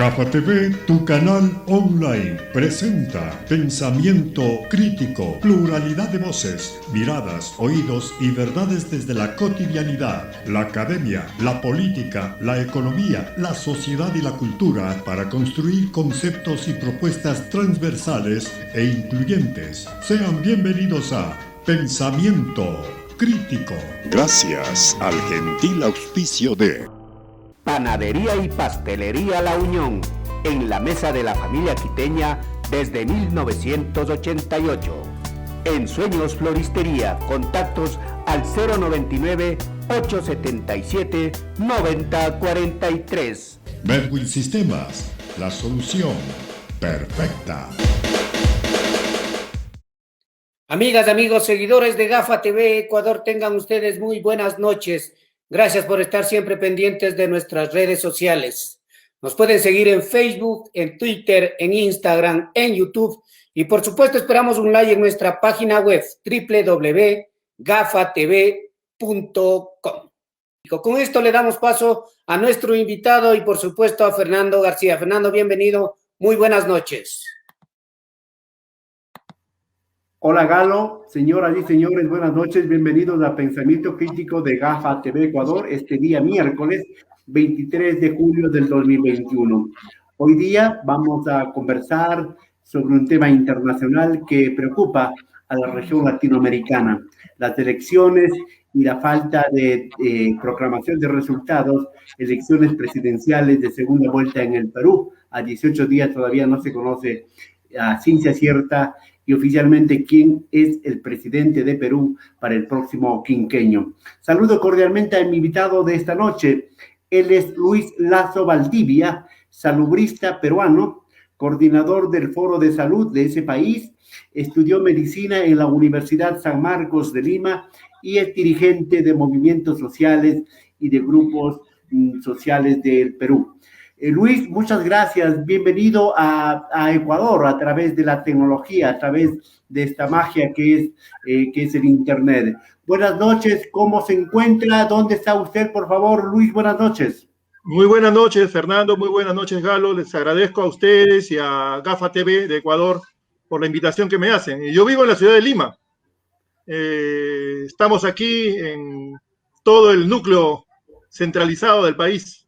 GAFA TV, tu canal online, presenta pensamiento crítico, pluralidad de voces, miradas, oídos y verdades desde la cotidianidad, la academia, la política, la economía, la sociedad y la cultura para construir conceptos y propuestas transversales e incluyentes. Sean bienvenidos a Pensamiento Crítico. Gracias al gentil auspicio de Panadería y Pastelería La Unión, en la mesa de la familia quiteña desde 1988. En Sueños Floristería, contactos al 099-877-9043. Medwin Sistemas, la solución perfecta. Amigas, amigos, seguidores de GAFA TV Ecuador, tengan ustedes muy buenas noches. Gracias por estar siempre pendientes de nuestras redes sociales. Nos pueden seguir en Facebook, en Twitter, en Instagram, en YouTube y por supuesto esperamos un like en nuestra página web www.gafatv.com. Con esto le damos paso a nuestro invitado y por supuesto a Fernando García. Fernando, bienvenido. Muy buenas noches. Hola Galo, señoras y señores, buenas noches, bienvenidos a Pensamiento Crítico de GAFA TV Ecuador, este día miércoles 23 de julio del 2021. Hoy día vamos a conversar sobre un tema internacional que preocupa a la región latinoamericana, las elecciones y la falta de proclamación de resultados, elecciones presidenciales de segunda vuelta en el Perú. A 18 días todavía no se conoce a ciencia cierta y oficialmente quién es el presidente de Perú para el próximo quinquenio. Saludo cordialmente a mi invitado de esta noche. Él es Luis Lazo Valdivia, salubrista peruano, coordinador del Foro de Salud de ese país, estudió medicina en la Universidad San Marcos de Lima y es dirigente de movimientos sociales y de grupos sociales del Perú. Luis, muchas gracias. Bienvenido a Ecuador a través de la tecnología, a través de esta magia que es el Internet. Buenas noches, ¿cómo se encuentra? ¿Dónde está usted, por favor? Luis, buenas noches. Muy buenas noches, Fernando. Muy buenas noches, Galo. Les agradezco a ustedes y a GAFA TV de Ecuador por la invitación que me hacen. Yo vivo en la ciudad de Lima. Estamos aquí en todo el núcleo centralizado del país.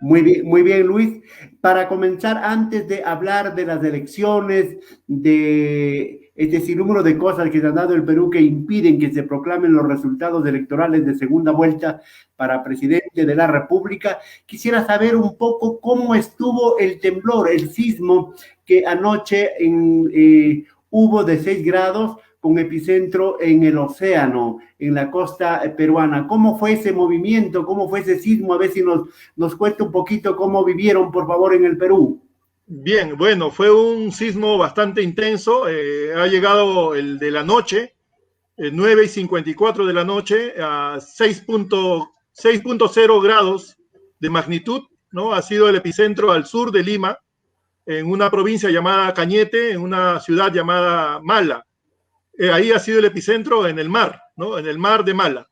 Muy bien, Luis. Para comenzar, antes de hablar de las elecciones, de este sinnúmero de cosas que se han dado en el Perú que impiden que se proclamen los resultados electorales de segunda vuelta para presidente de la República, quisiera saber un poco cómo estuvo el temblor, el sismo que anoche hubo de 6 grados con epicentro en el océano, en la costa peruana. ¿Cómo fue ese movimiento? ¿Cómo fue ese sismo? A ver si nos cuenta un poquito cómo vivieron, por favor, en el Perú. Bien, bueno, fue un sismo bastante intenso. Ha llegado el de la noche, 9:54 de la noche, a 6.0 grados de magnitud, ¿no? Ha sido el epicentro al sur de Lima, en una provincia llamada Cañete, en una ciudad llamada Mala. Ahí ha sido el epicentro en el mar, ¿no? En el mar de Mala.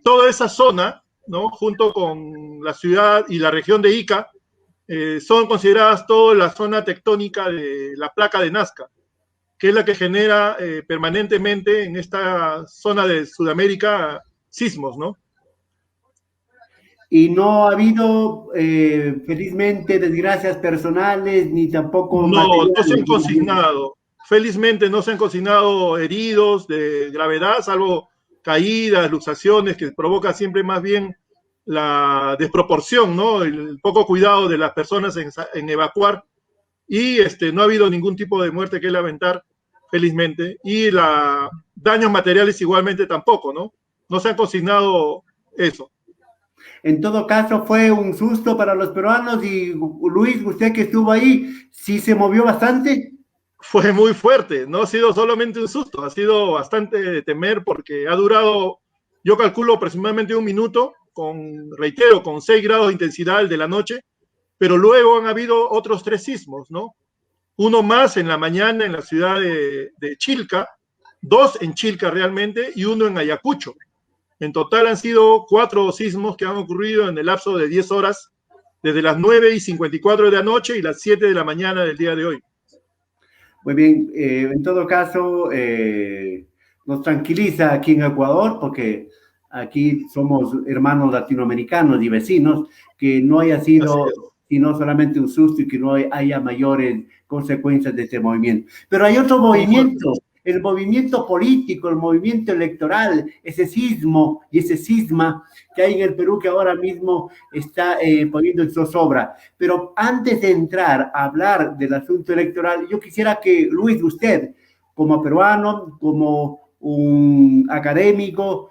Toda esa zona, ¿no? Junto con la ciudad y la región de Ica, son consideradas toda la zona tectónica de la placa de Nazca, que es la que genera permanentemente en esta zona de Sudamérica sismos, ¿no? Y no ha habido, felizmente, desgracias personales, ni tampoco no se han consignado. Felizmente no se han consignado heridos de gravedad, salvo caídas, luxaciones, que provoca siempre más bien la desproporción, ¿no? El poco cuidado de las personas en evacuar. Y no ha habido ningún tipo de muerte que lamentar, felizmente. Y daños materiales igualmente tampoco, ¿no? No se han consignado eso. En todo caso, fue un susto para los peruanos. Y Luis, usted que estuvo ahí, ¿sí se movió bastante? Fue muy fuerte, no ha sido solamente un susto, ha sido bastante de temer porque ha durado, yo calculo aproximadamente 1 minuto, reitero, con 6 grados de intensidad el de la noche, pero luego han habido otros 3 sismos, ¿no? Uno más en la mañana en la ciudad de Chilca, 2 en Chilca realmente y 1 en Ayacucho. En total han sido 4 sismos que han ocurrido en el lapso de 10 horas, desde las 9:54 de la noche y las 7 de la mañana del día de hoy. Muy bien, en todo caso, nos tranquiliza aquí en Ecuador, porque aquí somos hermanos latinoamericanos y vecinos, que no haya sido sino solamente un susto y que no haya mayores consecuencias de este movimiento. Pero hay otro movimiento, el movimiento político, el movimiento electoral, ese sismo y ese cisma que hay en el Perú, que ahora mismo está poniendo en zozobra. Pero antes de entrar a hablar del asunto electoral, yo quisiera que, Luis, usted, como peruano, como un académico,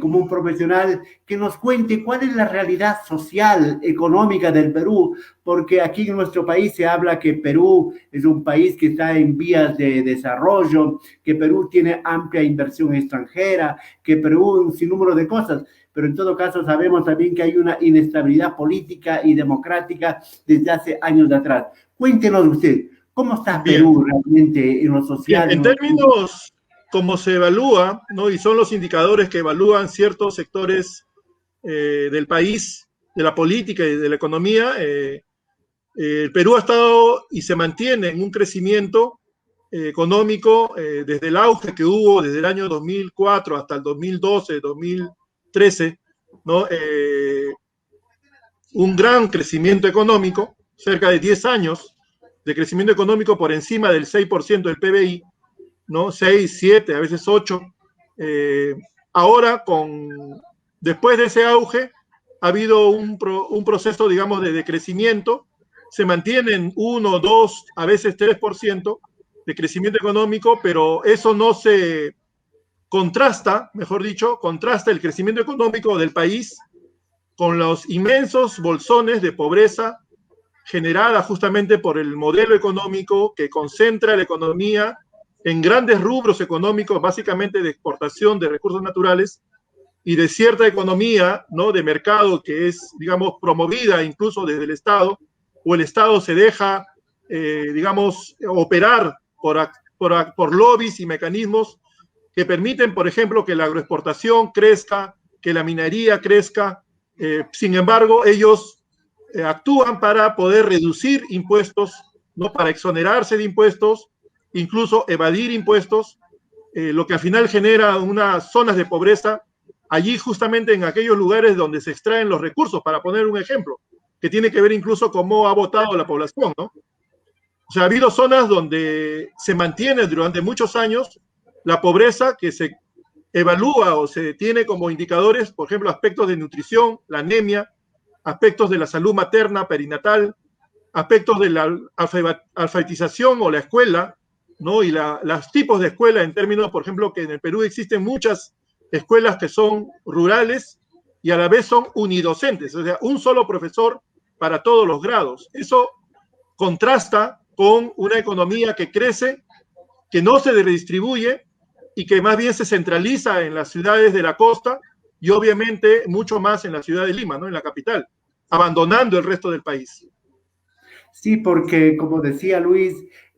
como un profesional, que nos cuente cuál es la realidad social, económica del Perú, porque aquí en nuestro país se habla que Perú es un país que está en vías de desarrollo, que Perú tiene amplia inversión extranjera, que Perú un sinnúmero de cosas, pero en todo caso sabemos también que hay una inestabilidad política y democrática desde hace años de atrás. Cuéntenos usted, ¿cómo está Perú realmente en lo social? Bien, en términos como se evalúa, ¿no? Y son los indicadores que evalúan ciertos sectores del país, de la política y de la economía, el Perú ha estado y se mantiene en un crecimiento económico desde el auge que hubo desde el año 2004 hasta el 2012, 2013, ¿no? Un gran crecimiento económico, cerca de 10 años de crecimiento económico por encima del 6% del PBI, ¿no? 6, 7, a veces 8. Ahora, después de ese auge, ha habido un proceso, digamos, de crecimiento. Se mantienen 1, 2, a veces 3% de crecimiento económico, pero eso no se contrasta, mejor dicho, contrasta el crecimiento económico del país con los inmensos bolsones de pobreza generada justamente por el modelo económico que concentra la economía en grandes rubros económicos, básicamente de exportación de recursos naturales y de cierta economía, ¿no? De mercado que es, digamos, promovida incluso desde el Estado, o el Estado se deja, digamos, operar por lobbies y mecanismos que permiten, por ejemplo, que la agroexportación crezca, que la minería crezca. Sin embargo, ellos actúan para poder reducir impuestos, ¿no? Para exonerarse de impuestos, incluso evadir impuestos, lo que al final genera unas zonas de pobreza allí justamente en aquellos lugares donde se extraen los recursos, para poner un ejemplo, que tiene que ver incluso cómo ha votado la población, ¿no? O sea, ha habido zonas donde se mantiene durante muchos años la pobreza, que se evalúa o se tiene como indicadores, por ejemplo, aspectos de nutrición, la anemia, aspectos de la salud materna, perinatal, aspectos de la alfabetización o la escuela, ¿no? Y los tipos de escuela en términos, por ejemplo, que en el Perú existen muchas escuelas que son rurales y a la vez son unidocentes, o sea, un solo profesor para todos los grados. Eso contrasta con una economía que crece, que no se redistribuye y que más bien se centraliza en las ciudades de la costa y obviamente mucho más en la ciudad de Lima, ¿no? En la capital, abandonando el resto del país. Sí, porque como decía Luis,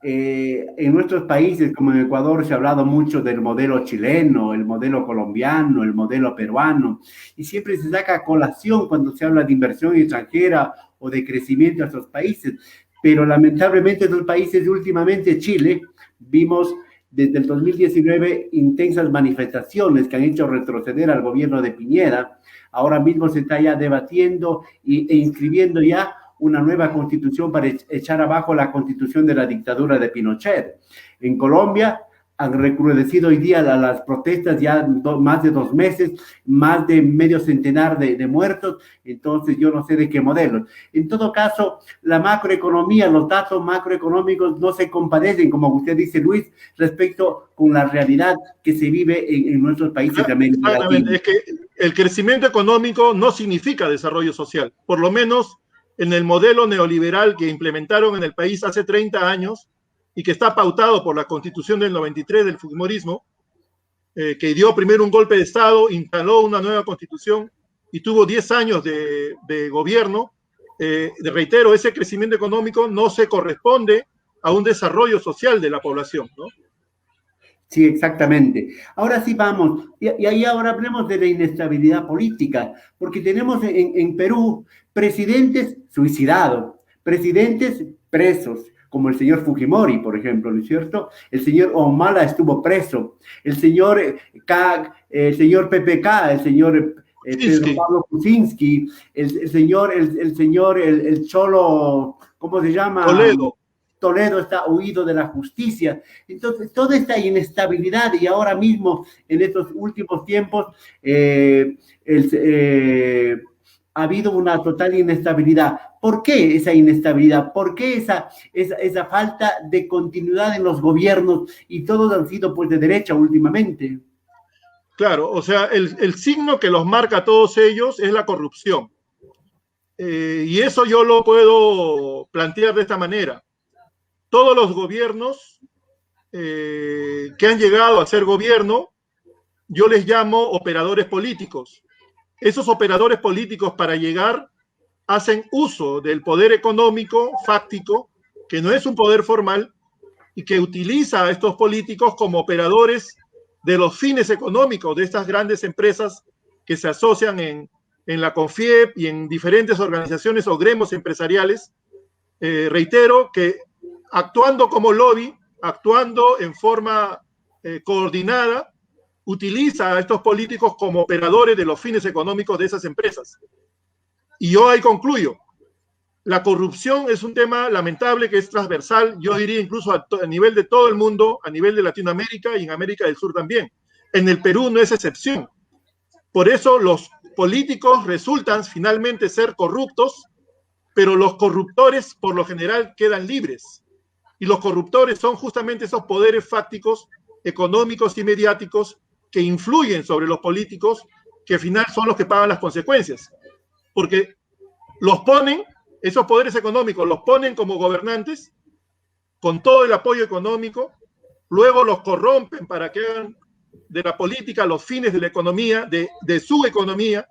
en nuestros países, como en Ecuador, se ha hablado mucho del modelo chileno, el modelo colombiano, el modelo peruano, y siempre se saca a colación cuando se habla de inversión extranjera o de crecimiento a esos países, pero lamentablemente esos países, últimamente Chile, vimos desde el 2019 intensas manifestaciones que han hecho retroceder al gobierno de Piñera. Ahora mismo se está ya debatiendo e inscribiendo ya una nueva constitución para echar abajo la constitución de la dictadura de Pinochet. En Colombia han recrudecido hoy día las protestas, ya más de 2 meses, más de medio centenar de muertos, entonces yo no sé de qué modelo. En todo caso, la macroeconomía, los datos macroeconómicos no se compadecen, como usted dice, Luis, respecto con la realidad que se vive en nuestros países de América Latina. Es que el crecimiento económico no significa desarrollo social, por lo menos en el modelo neoliberal que implementaron en el país hace 30 años y que está pautado por la Constitución del 93 del Fujimorismo, que dio primero un golpe de Estado, instaló una nueva Constitución y tuvo 10 años de gobierno. Reitero, ese crecimiento económico no se corresponde a un desarrollo social de la población, ¿no? Sí, exactamente. Ahora sí vamos, y ahí ahora hablemos de la inestabilidad política, porque tenemos en Perú presidentes suicidados, presidentes presos, como el señor Fujimori, por ejemplo, ¿no es cierto? El señor Humala estuvo preso, el señor el señor PPK, el señor Pedro Kuczynski, Pablo Kuczynski, el Cholo, ¿cómo se llama? Toledo. Toledo está huido de la justicia. Entonces, toda esta inestabilidad y ahora mismo, en estos últimos tiempos, ha habido una total inestabilidad. ¿Por qué esa inestabilidad? ¿Por qué esa falta de continuidad en los gobiernos? Y todos han sido pues de derecha últimamente. Claro, o sea, el signo que los marca a todos ellos es la corrupción. Y eso yo lo puedo plantear de esta manera. Todos los gobiernos que han llegado a ser gobierno, yo les llamo operadores políticos. Esos operadores políticos para llegar hacen uso del poder económico fáctico, que no es un poder formal, y que utiliza a estos políticos como operadores de los fines económicos de estas grandes empresas que se asocian en la CONFIEP y en diferentes organizaciones o gremios empresariales. Reitero que actuando como lobby, actuando en forma coordinada, utiliza a estos políticos como operadores de los fines económicos de esas empresas. Y yo ahí concluyo. La corrupción es un tema lamentable que es transversal, yo diría incluso a nivel de todo el mundo, a nivel de Latinoamérica y en América del Sur también. En el Perú no es excepción. Por eso los políticos resultan finalmente ser corruptos, pero los corruptores por lo general quedan libres. Y los corruptores son justamente esos poderes fácticos, económicos y mediáticos que influyen sobre los políticos, que al final son los que pagan las consecuencias. Porque los ponen, esos poderes económicos los ponen como gobernantes, con todo el apoyo económico, luego los corrompen para que hagan de la política los fines de la economía, de su economía,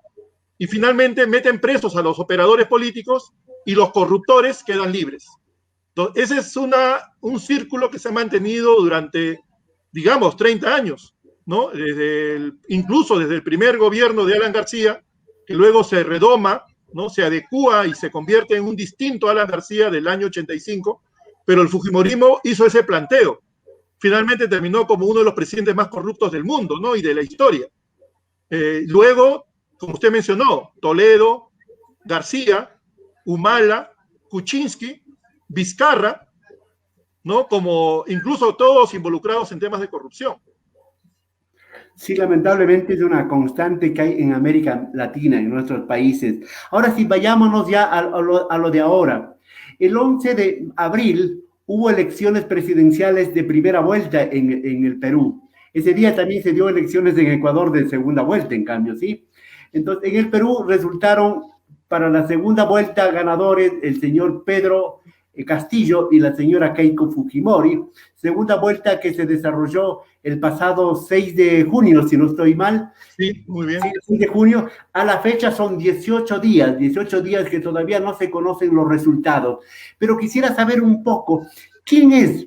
y finalmente meten presos a los operadores políticos y los corruptores quedan libres. Entonces, ese es un círculo que se ha mantenido durante, digamos, 30 años, ¿no? Incluso desde el primer gobierno de Alan García, que luego se redoma, ¿no? Se adecúa y se convierte en un distinto Alan García del año 85, pero el fujimorismo hizo ese planteo. Finalmente terminó como uno de los presidentes más corruptos del mundo, ¿no? Y de la historia. Luego, como usted mencionó, Toledo, García, Humala, Kuczynski, Vizcarra, ¿no? Como incluso todos involucrados en temas de corrupción. Sí, lamentablemente es una constante que hay en América Latina, en nuestros países. Ahora sí, vayámonos ya a lo de ahora. El 11 de abril hubo elecciones presidenciales de primera vuelta en el Perú. Ese día también se dio elecciones en Ecuador de segunda vuelta, en cambio, ¿sí? Entonces, en el Perú resultaron para la segunda vuelta ganadores el señor Pedro Castillo y la señora Keiko Fujimori, segunda vuelta que se desarrolló el pasado 6 de junio, si no estoy mal. Sí, muy bien. Sí, 6 de junio, a la fecha son 18 días que todavía no se conocen los resultados. Pero quisiera saber un poco, ¿quiénes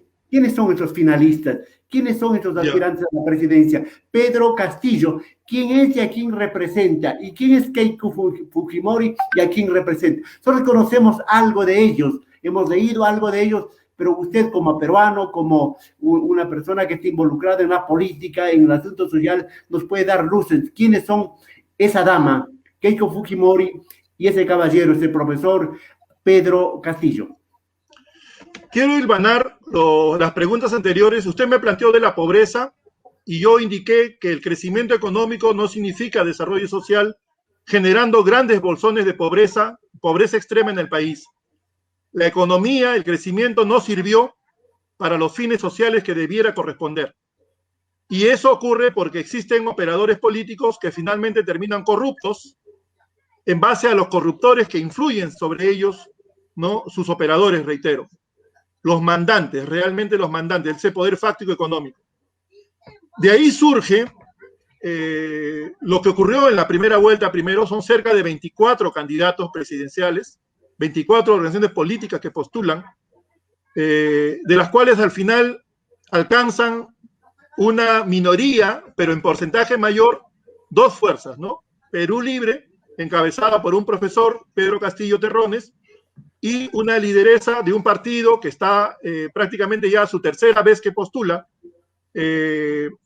son estos finalistas? ¿Quiénes son estos aspirantes a la presidencia? Pedro Castillo, ¿quién es y a quién representa? ¿Y quién es Keiko Fujimori y a quién representa? Solo conocemos algo de ellos, hemos leído algo de ellos, pero usted como peruano, como una persona que está involucrada en la política, en el asunto social, nos puede dar luces. ¿Quiénes son esa dama, Keiko Fujimori, y ese caballero, ese profesor Pedro Castillo? Quiero hilvanar las preguntas anteriores. Usted me planteó de la pobreza y yo indiqué que el crecimiento económico no significa desarrollo social, generando grandes bolsones de pobreza extrema en el país. La economía, el crecimiento no sirvió para los fines sociales que debiera corresponder. Y eso ocurre porque existen operadores políticos que finalmente terminan corruptos en base a los corruptores que influyen sobre ellos, ¿no? Sus operadores, reitero. Los mandantes, realmente los mandantes, ese poder fáctico económico. De ahí surge lo que ocurrió en la primera vuelta. Primero son cerca de 24 candidatos presidenciales, 24 organizaciones políticas que postulan, de las cuales al final alcanzan una minoría, pero en porcentaje mayor, dos fuerzas, ¿no? Perú Libre, encabezada por un profesor, Pedro Castillo Terrones, y una lideresa de un partido que está prácticamente ya su tercera vez que postula, Keiko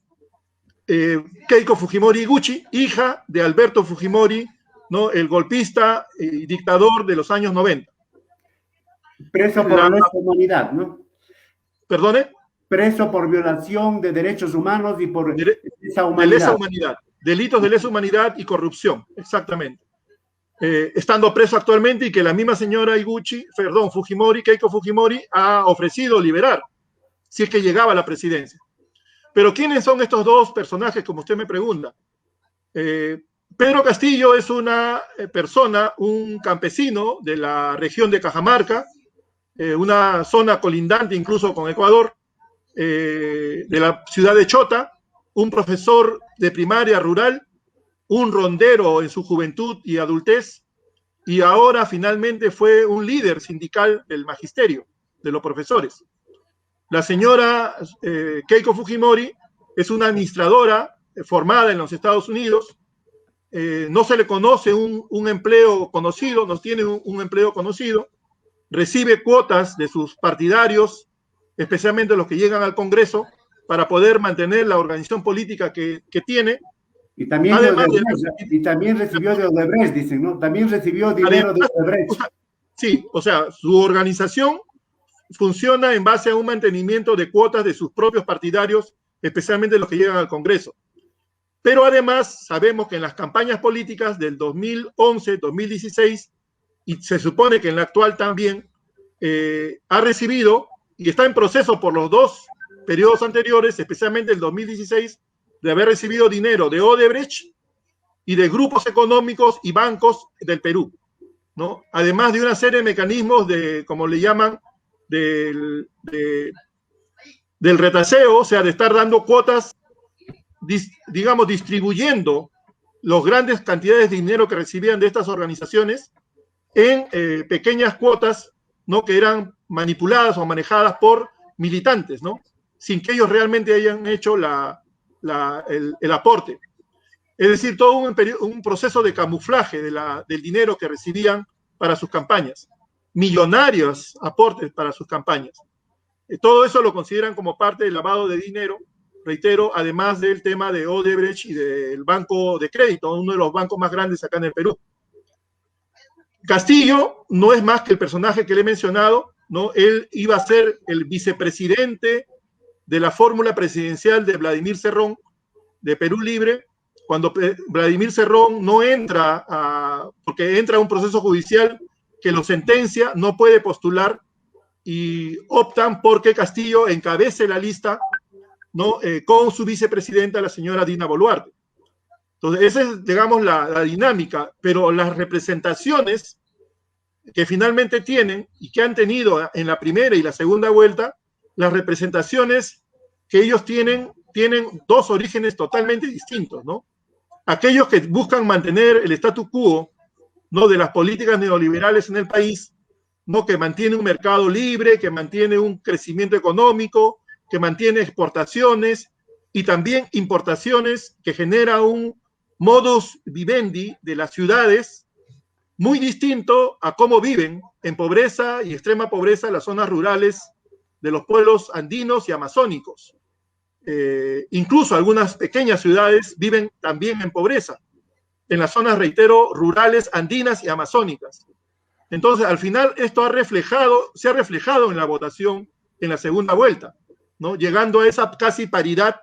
Fujimori Iguchi, hija de Alberto Fujimori, ¿no? El golpista y dictador de los años 90. Preso por lesa humanidad, ¿no? ¿Perdone? Preso por violación de derechos humanos y por lesa humanidad. De lesa humanidad. Delitos de lesa humanidad y corrupción, exactamente. Estando preso actualmente y que la misma señora Fujimori, Keiko Fujimori, ha ofrecido liberar, si es que llegaba a la presidencia. Pero ¿quiénes son estos dos personajes, como usted me pregunta? Pedro Castillo es una persona, un campesino de la región de Cajamarca, una zona colindante incluso con Ecuador, de la ciudad de Chota, un profesor de primaria rural, un rondero en su juventud y adultez, y ahora finalmente fue un líder sindical del magisterio, de los profesores. La señora Keiko Fujimori es una administradora formada en los Estados Unidos, no se le conoce un empleo conocido, no tiene un empleo conocido, recibe cuotas de sus partidarios, especialmente los que llegan al Congreso, para poder mantener la organización política que tiene. Y también, también recibió de Odebrecht, dicen, ¿no? También recibió dinero de Odebrecht. Sí, o sea, su organización funciona en base a un mantenimiento de cuotas de sus propios partidarios, especialmente los que llegan al Congreso. Pero además sabemos que en las campañas políticas del 2011, 2016, y se supone que en la actual también, ha recibido y está en proceso por los dos periodos anteriores, especialmente el 2016, de haber recibido dinero de Odebrecht y de grupos económicos y bancos del Perú, ¿no? Además de una serie de mecanismos de, como le llaman, del retaseo, o sea, de estar dando cuotas, digamos, distribuyendo las grandes cantidades de dinero que recibían de estas organizaciones en pequeñas cuotas, ¿no? Que eran manipuladas o manejadas por militantes, ¿no? Sin que ellos realmente hayan hecho el aporte. Es decir, todo un proceso de camuflaje del dinero que recibían para sus campañas. Millonarios aportes para sus campañas. Todo eso lo consideran como parte del lavado de dinero, reitero, además del tema de Odebrecht y del Banco de Crédito, uno de los bancos más grandes acá en el Perú. Castillo no es más que el personaje que le he mencionado, ¿no? Él iba a ser el vicepresidente de la fórmula presidencial de Vladimir Cerrón, de Perú Libre, cuando Vladimir Cerrón no entra, porque entra a un proceso judicial que lo sentencia, no puede postular, y optan porque Castillo encabece la lista, ¿no? Con su vicepresidenta, la señora Dina Boluarte. Entonces, esa es, digamos, la dinámica, pero las representaciones que finalmente tienen y que han tenido en la primera y la segunda vuelta, las representaciones que ellos tienen dos orígenes totalmente distintos, ¿no? Aquellos que buscan mantener el statu quo, ¿no? De las políticas neoliberales en el país, ¿no? Que mantiene un mercado libre, que mantiene un crecimiento económico, que mantiene exportaciones y también importaciones, que genera un modus vivendi de las ciudades muy distinto a cómo viven en pobreza y extrema pobreza las zonas rurales de los pueblos andinos y amazónicos. Incluso algunas pequeñas ciudades viven también en pobreza, en las zonas, reitero, rurales, andinas y amazónicas. Entonces, al final, esto se ha reflejado en la votación en la segunda vuelta, ¿no? Llegando a esa casi paridad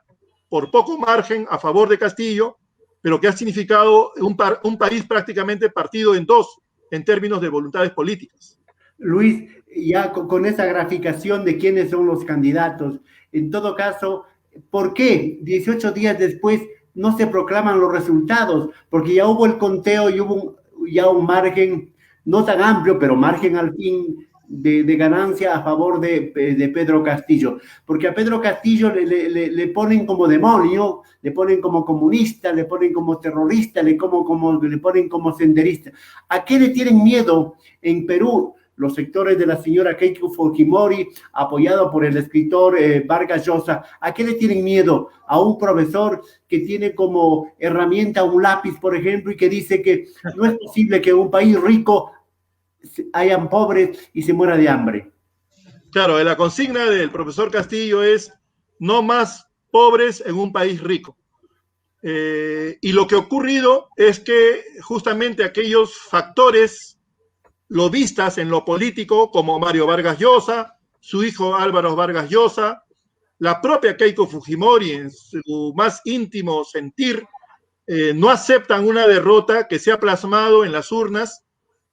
por poco margen a favor de Castillo, pero que ha significado un país prácticamente partido en dos en términos de voluntades políticas. Luis, ya con esa graficación de quiénes son los candidatos, en todo caso, ¿por qué 18 días después no se proclaman los resultados? Porque ya hubo el conteo y hubo ya un margen, no tan amplio, pero margen al fin de ganancia a favor de Pedro Castillo. Porque a Pedro Castillo le ponen como demonio, le ponen como comunista, le ponen como terrorista, le ponen como senderista. ¿A qué le tienen miedo en Perú los sectores de la señora Keiko Fujimori, apoyado por el escritor Vargas Llosa. ¿A qué le tienen miedo? A un profesor que tiene como herramienta un lápiz, por ejemplo, y que dice que no es posible que en un país rico hayan pobres y se muera de hambre. Claro, la consigna del profesor Castillo es no más pobres en un país rico. Y lo que ha ocurrido es que justamente aquellos factores lobistas en lo político, como Mario Vargas Llosa, su hijo Álvaro Vargas Llosa, la propia Keiko Fujimori en su más íntimo sentir, no aceptan una derrota que se ha plasmado en las urnas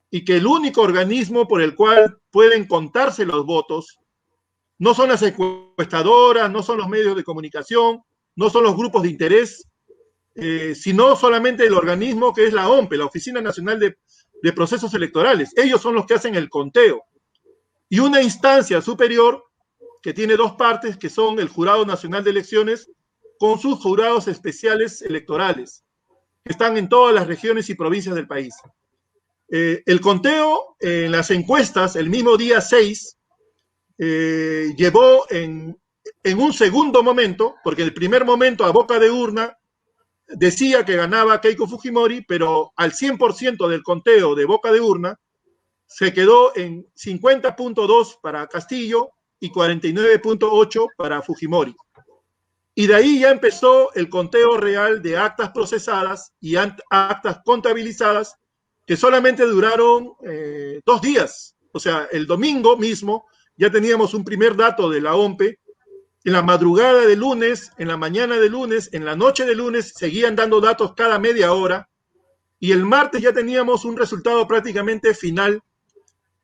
y que el único organismo por el cual pueden contarse los votos no son las encuestadoras, no son los medios de comunicación, no son los grupos de interés, sino solamente el organismo que es la OMPE, la Oficina Nacional de Procesos Electorales. Ellos son los que hacen el conteo. Y una instancia superior que tiene dos partes, que son el Jurado Nacional de Elecciones con sus jurados especiales electorales, que están en todas las regiones y provincias del país. El conteo en las encuestas, el mismo día 6, llevó en un segundo momento, porque en el primer momento a boca de urna decía que ganaba Keiko Fujimori, pero al 100% del conteo de boca de urna se quedó en 50.2 para Castillo y 49.8 para Fujimori. Y de ahí ya empezó el conteo real de actas procesadas y actas contabilizadas que solamente duraron 2 días. O sea, el domingo mismo ya teníamos un primer dato de la OMPE. En la madrugada de lunes, en la mañana de lunes, en la noche de lunes, seguían dando datos cada media hora. Y el martes ya teníamos un resultado prácticamente final,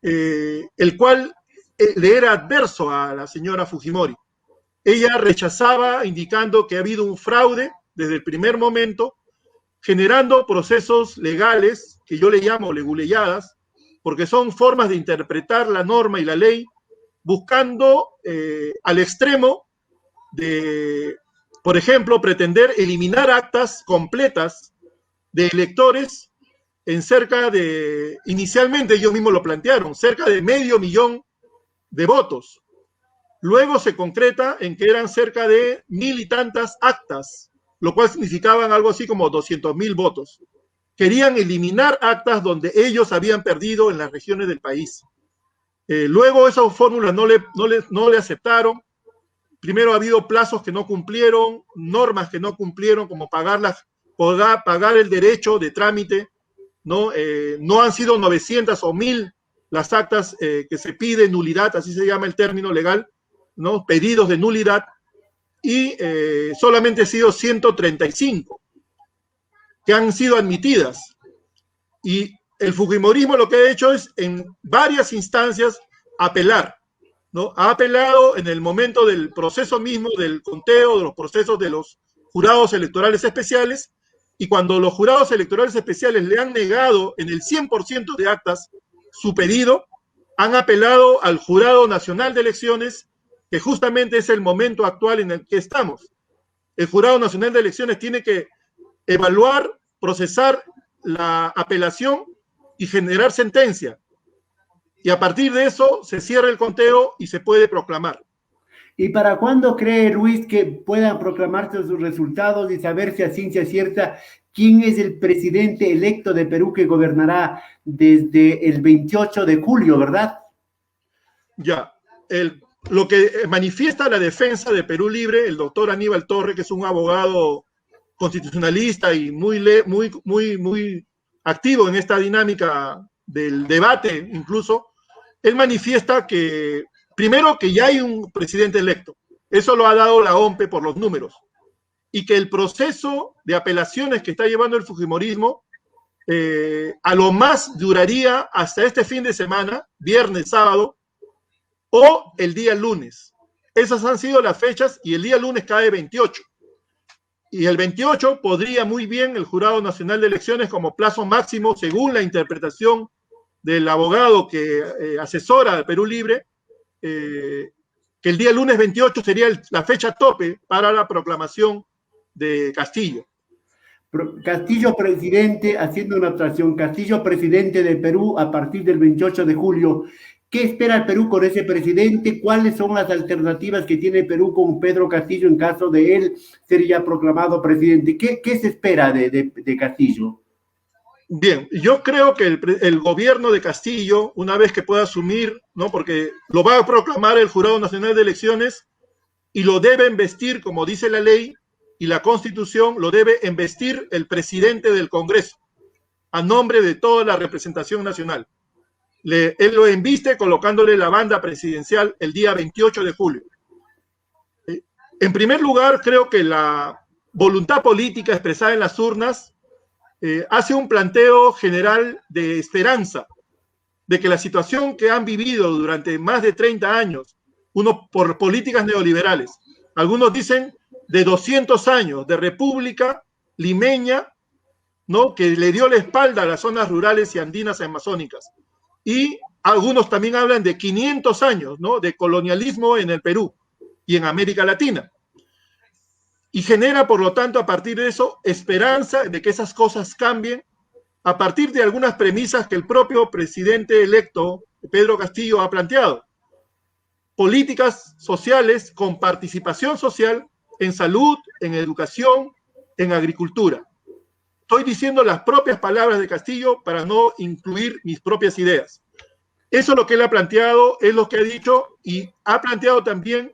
el cual le era adverso a la señora Fujimori. Ella rechazaba, indicando que ha habido un fraude desde el primer momento, generando procesos legales, que yo le llamo leguleyadas, porque son formas de interpretar la norma y la ley, buscando al extremo de, por ejemplo, pretender eliminar actas completas de electores en cerca de, inicialmente ellos mismos lo plantearon, cerca de 500.000 de votos. Luego se concreta en que eran cerca de 1.000 y tantas actas, lo cual significaban algo así como 200.000 votos. Querían eliminar actas donde ellos habían perdido en las regiones del país. Luego esas fórmulas no le aceptaron. Primero ha habido plazos que no cumplieron, normas que no cumplieron, como pagar el derecho de trámite, ¿no? No han sido 900 o 1.000 las actas que se pide nulidad, así se llama el término legal, ¿no? Pedidos de nulidad, y solamente han sido 135 que han sido admitidas. Y el fujimorismo lo que ha hecho es en varias instancias apelar, ¿no? Ha apelado en el momento del proceso mismo, del conteo, de los procesos de los jurados electorales especiales, y cuando los jurados electorales especiales le han negado en el 100% de actas su pedido, han apelado al Jurado Nacional de Elecciones, que justamente es el momento actual en el que estamos. El Jurado Nacional de Elecciones tiene que evaluar, procesar la apelación y generar sentencia. Y a partir de eso se cierra el conteo y se puede proclamar. ¿Y para cuándo cree Luis que puedan proclamarse sus resultados y saberse a ciencia cierta quién es el presidente electo de Perú que gobernará desde el 28 de julio, verdad? Ya, lo que manifiesta la defensa de Perú Libre, el doctor Aníbal Torre, que es un abogado constitucionalista y muy activo en esta dinámica del debate, incluso, él manifiesta que, primero, que ya hay un presidente electo. Eso lo ha dado la OMPE por los números. Y que el proceso de apelaciones que está llevando el fujimorismo a lo más duraría hasta este fin de semana, viernes, sábado, o el día lunes. Esas han sido las fechas y el día lunes cae 28. Y el 28 podría muy bien el Jurado Nacional de Elecciones como plazo máximo, según la interpretación del abogado que asesora a Perú Libre, que el día lunes 28 sería la fecha tope para la proclamación de Castillo. Castillo presidente, haciendo una abstracción, Castillo presidente de Perú a partir del 28 de julio. ¿Qué espera el Perú con ese presidente? ¿Cuáles son las alternativas que tiene Perú con Pedro Castillo en caso de él ser ya proclamado presidente? ¿Qué se espera de Castillo? Bien, yo creo que el gobierno de Castillo, una vez que pueda asumir, ¿no? Porque lo va a proclamar el Jurado Nacional de Elecciones y lo debe investir, como dice la ley y la Constitución, lo debe investir el presidente del Congreso, a nombre de toda la representación nacional. Él lo embiste colocándole la banda presidencial el día 28 de julio. En primer lugar, creo que la voluntad política expresada en las urnas hace un planteo general de esperanza, de que la situación que han vivido durante más de 30 años, uno por políticas neoliberales, algunos dicen de 200 años de república limeña, ¿no? Que le dio la espalda a las zonas rurales y andinas amazónicas. Y algunos también hablan de 500 años, ¿no? De colonialismo en el Perú y en América Latina. Y genera, por lo tanto, a partir de eso, esperanza de que esas cosas cambien a partir de algunas premisas que el propio presidente electo, Pedro Castillo, ha planteado. Políticas sociales con participación social en salud, en educación, en agricultura. Estoy diciendo las propias palabras de Castillo para no incluir mis propias ideas. Eso es lo que él ha planteado, es lo que ha dicho, y ha planteado también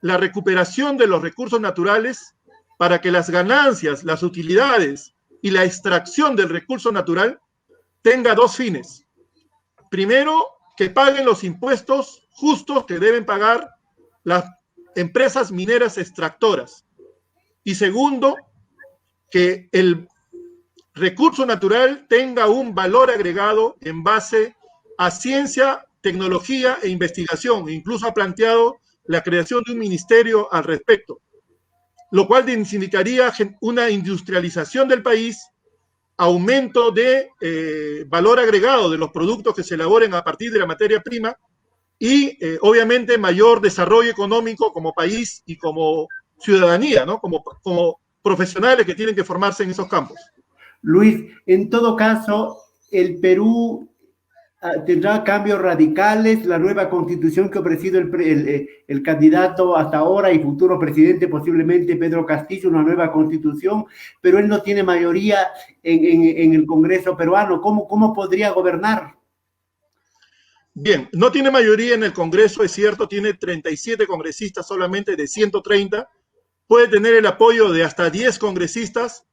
la recuperación de los recursos naturales para que las ganancias, las utilidades y la extracción del recurso natural tenga dos fines. Primero, que paguen los impuestos justos que deben pagar las empresas mineras extractoras. Y segundo, que el recurso natural tenga un valor agregado en base a ciencia, tecnología e investigación. Incluso ha planteado la creación de un ministerio al respecto, lo cual significaría una industrialización del país, aumento de valor agregado de los productos que se elaboren a partir de la materia prima y obviamente mayor desarrollo económico como país y como ciudadanía, ¿no? Como profesionales que tienen que formarse en esos campos. Luis, en todo caso, el Perú tendrá cambios radicales, la nueva constitución que ha ofrecido el candidato hasta ahora y futuro presidente, posiblemente Pedro Castillo, una nueva constitución, pero él no tiene mayoría en el Congreso peruano. ¿Cómo podría gobernar? Bien, no tiene mayoría en el Congreso, es cierto, tiene 37 congresistas solamente de 130, puede tener el apoyo de hasta 10 congresistas,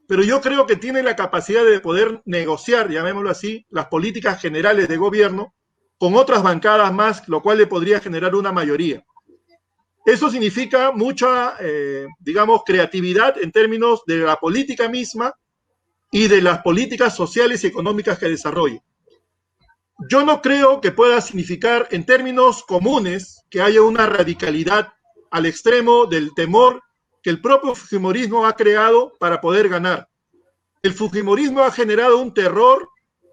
pero yo creo que tiene la capacidad de poder negociar, llamémoslo así, las políticas generales de gobierno con otras bancadas más, lo cual le podría generar una mayoría. Eso significa mucha, digamos, creatividad en términos de la política misma y de las políticas sociales y económicas que desarrolle. Yo no creo que pueda significar en términos comunes que haya una radicalidad al extremo del temor que el propio fujimorismo ha creado para poder ganar. El fujimorismo ha generado un terror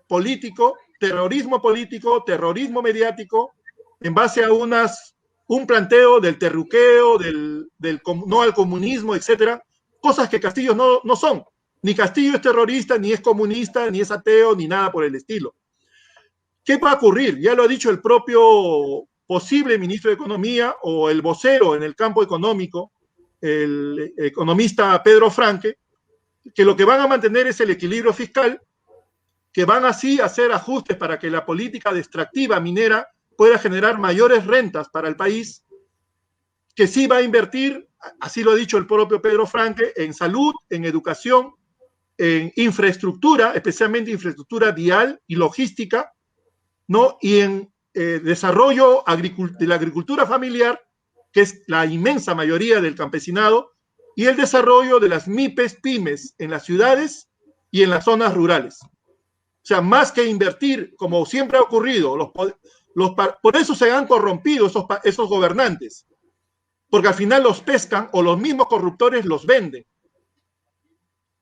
político, terrorismo mediático, en base a un planteo del terruqueo, del no al comunismo, etcétera, cosas que Castillo no son. Ni Castillo es terrorista, ni es comunista, ni es ateo, ni nada por el estilo. ¿Qué va a ocurrir? Ya lo ha dicho el propio posible ministro de Economía o el vocero en el campo económico, el economista Pedro Franque, que lo que van a mantener es el equilibrio fiscal, que van así a hacer ajustes para que la política extractiva minera pueda generar mayores rentas para el país, que sí va a invertir, así lo ha dicho el propio Pedro Franque, en salud, en educación, en infraestructura, especialmente infraestructura vial y logística, ¿no? Y en desarrollo de la agricultura familiar, que es la inmensa mayoría del campesinado, y el desarrollo de las MIPES, pymes, en las ciudades y en las zonas rurales. O sea, más que invertir, como siempre ha ocurrido, por eso se han corrompido esos gobernantes, porque al final los pescan o los mismos corruptores los venden.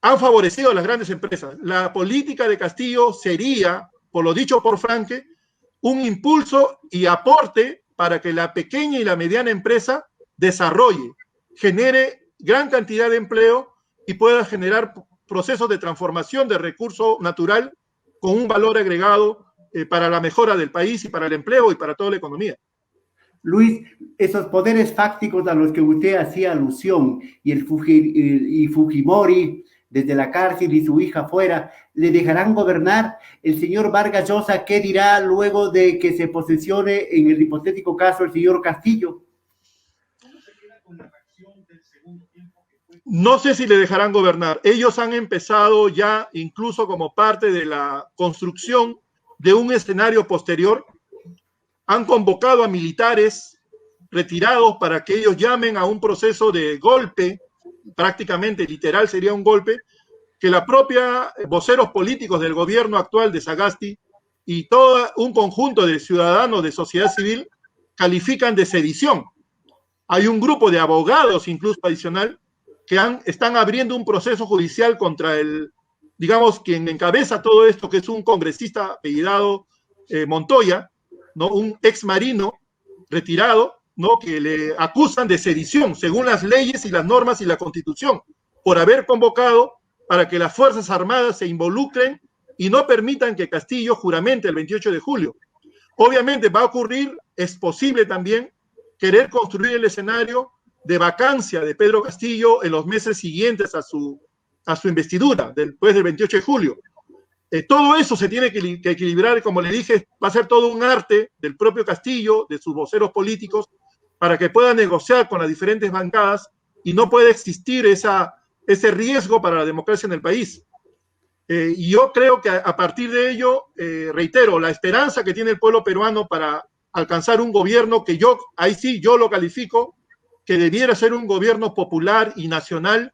Han favorecido a las grandes empresas. La política de Castillo sería, por lo dicho por Franque, un impulso y aporte para que la pequeña y la mediana empresa desarrolle, genere gran cantidad de empleo y pueda generar procesos de transformación de recurso natural con un valor agregado para la mejora del país y para el empleo y para toda la economía. Luis, esos poderes fácticos a los que usted hacía alusión y Fujimori desde la cárcel y su hija fuera, ¿le dejarán gobernar? El señor Vargas Llosa, ¿qué dirá luego de que se posesione en el hipotético caso el señor Castillo? No sé si le dejarán gobernar. Ellos han empezado ya, incluso como parte de la construcción de un escenario posterior, han convocado a militares retirados para que ellos llamen a un proceso de golpe, prácticamente literal sería un golpe, que la propia voceros políticos del gobierno actual de Sagasti y todo un conjunto de ciudadanos de sociedad civil califican de sedición. Hay un grupo de abogados incluso adicional que están abriendo un proceso judicial contra quien encabeza todo esto, que es un congresista apellidado Montoya, ¿no? Un ex marino retirado, ¿no? Que le acusan de sedición según las leyes y las normas y la Constitución, por haber convocado para que las Fuerzas Armadas se involucren y no permitan que Castillo juramente el 28 de julio. Obviamente va a ocurrir, es posible también, querer construir el escenario de vacancia de Pedro Castillo en los meses siguientes a su investidura, después del 28 de julio. Todo eso se tiene que equilibrar, como le dije, va a ser todo un arte del propio Castillo, de sus voceros políticos, para que pueda negociar con las diferentes bancadas y no puede existir ese riesgo para la democracia en el país. Y yo creo que a partir de ello, reitero, la esperanza que tiene el pueblo peruano para alcanzar un gobierno que ahí sí yo lo califico, que debiera ser un gobierno popular y nacional,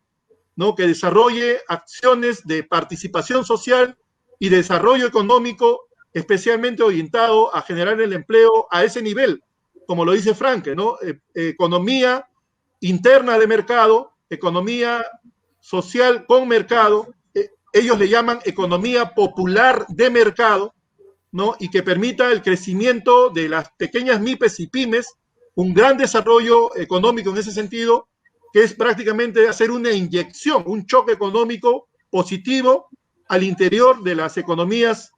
¿no? Que desarrolle acciones de participación social y desarrollo económico especialmente orientado a generar el empleo a ese nivel, como lo dice Franke, ¿no? Economía interna de mercado, economía social con mercado, ellos le llaman economía popular de mercado, ¿no? Y que permita el crecimiento de las pequeñas MIPES y pymes, un gran desarrollo económico en ese sentido, que es prácticamente hacer una inyección, un choque económico positivo al interior de las economías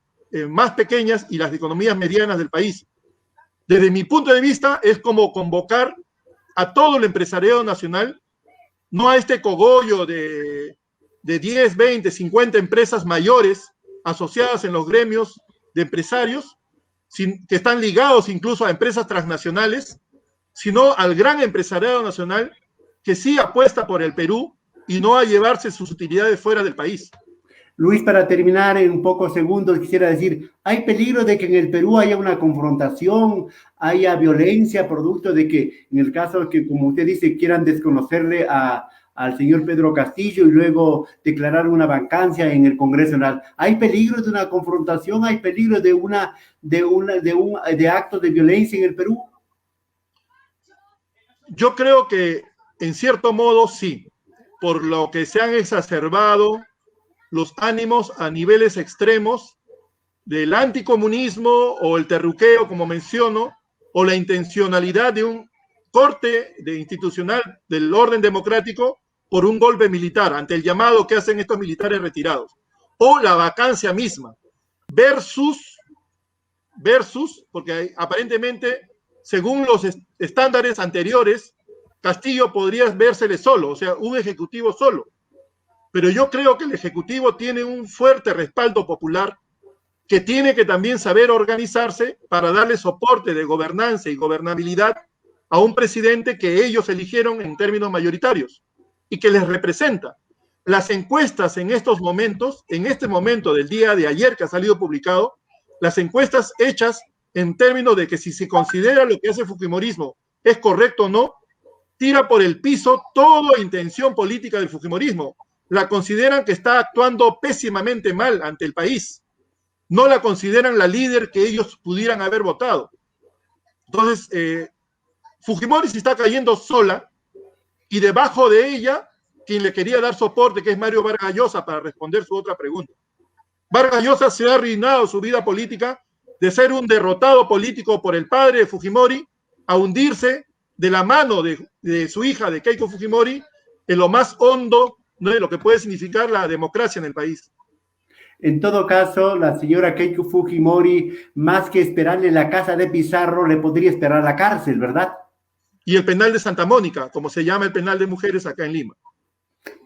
más pequeñas y las economías medianas del país. Desde mi punto de vista, es como convocar a todo el empresariado nacional, no a este cogollo de 10, 20, 50 empresas mayores asociadas en los gremios de empresarios, que están ligados incluso a empresas transnacionales, sino al gran empresariado nacional que sí apuesta por el Perú y no a llevarse sus utilidades fuera del país. Luis, para terminar en pocos segundos, quisiera decir, ¿hay peligro de que en el Perú haya una confrontación, haya violencia, producto de que, en el caso de que, como usted dice, quieran desconocerle al señor Pedro Castillo y luego declarar una vacancia en el Congreso Nacional? ¿Hay peligro de una confrontación? ¿Hay peligro de actos de violencia en el Perú? Yo creo que, en cierto modo, sí, por lo que se han exacerbado los ánimos a niveles extremos del anticomunismo o el terruqueo, como menciono, o la intencionalidad de un corte institucional del orden democrático por un golpe militar, ante el llamado que hacen estos militares retirados, o la vacancia misma, versus, porque aparentemente, según los estándares anteriores, Castillo podría vérsele solo, o sea, un ejecutivo solo. Pero yo creo que el Ejecutivo tiene un fuerte respaldo popular que tiene que también saber organizarse para darle soporte de gobernanza y gobernabilidad a un presidente que ellos eligieron en términos mayoritarios y que les representa. Las encuestas en estos momentos, en este momento del día de ayer que ha salido publicado, las encuestas hechas en términos de que si se considera lo que hace el fujimorismo es correcto o no, tira por el piso toda intención política del fujimorismo. La consideran que está actuando pésimamente mal ante el país. No la consideran la líder que ellos pudieran haber votado. Entonces, Fujimori se está cayendo sola y debajo de ella, quien le quería dar soporte, que es Mario Vargas Llosa, para responder su otra pregunta. Vargas Llosa se ha arruinado su vida política de ser un derrotado político por el padre de Fujimori a hundirse de la mano de su hija, de Keiko Fujimori, en lo más hondo ¿no?, de lo que puede significar la democracia en el país. En todo caso, la señora Keiko Fujimori, más que esperarle la casa de Pizarro, le podría esperar la cárcel, ¿verdad? Y el penal de Santa Mónica, como se llama el penal de mujeres acá en Lima.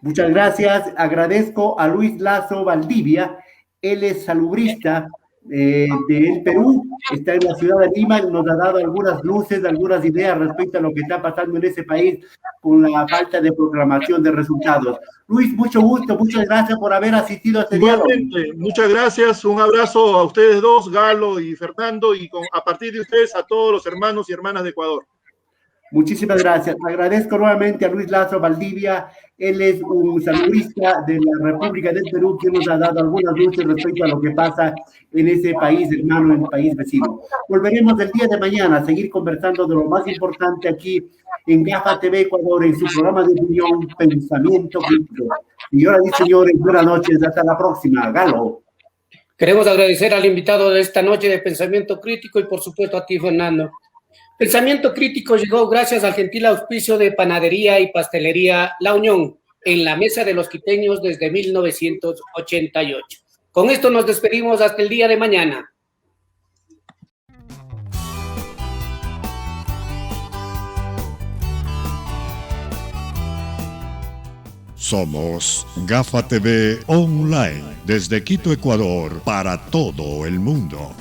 Muchas gracias. Agradezco a Luis Lazo Valdivia. Él es salubrista del Perú, está en la ciudad de Lima, nos ha dado algunas luces, algunas ideas respecto a lo que está pasando en ese país con la falta de proclamación de resultados. Luis, mucho gusto, muchas gracias por haber asistido a este diálogo. Muchas gracias, un abrazo a ustedes dos, Galo y Fernando, y a partir de ustedes a todos los hermanos y hermanas de Ecuador. Muchísimas gracias. Agradezco nuevamente a Luis Lazo Valdivia. Él es un salubrista de la República del Perú que nos ha dado algunas luces respecto a lo que pasa en ese país hermano, en el país vecino. Volveremos el día de mañana a seguir conversando de lo más importante aquí en GAFA TV Ecuador, en su programa de opinión Pensamiento Crítico. Señoras y señores, buenas noches. Hasta la próxima. Galo. Queremos agradecer al invitado de esta noche de Pensamiento Crítico y por supuesto a ti, Fernando. Pensamiento Crítico llegó gracias al gentil auspicio de Panadería y Pastelería La Unión, en la mesa de los quiteños desde 1988. Con esto nos despedimos hasta el día de mañana. Somos GAFA TV Online, desde Quito, Ecuador, para todo el mundo.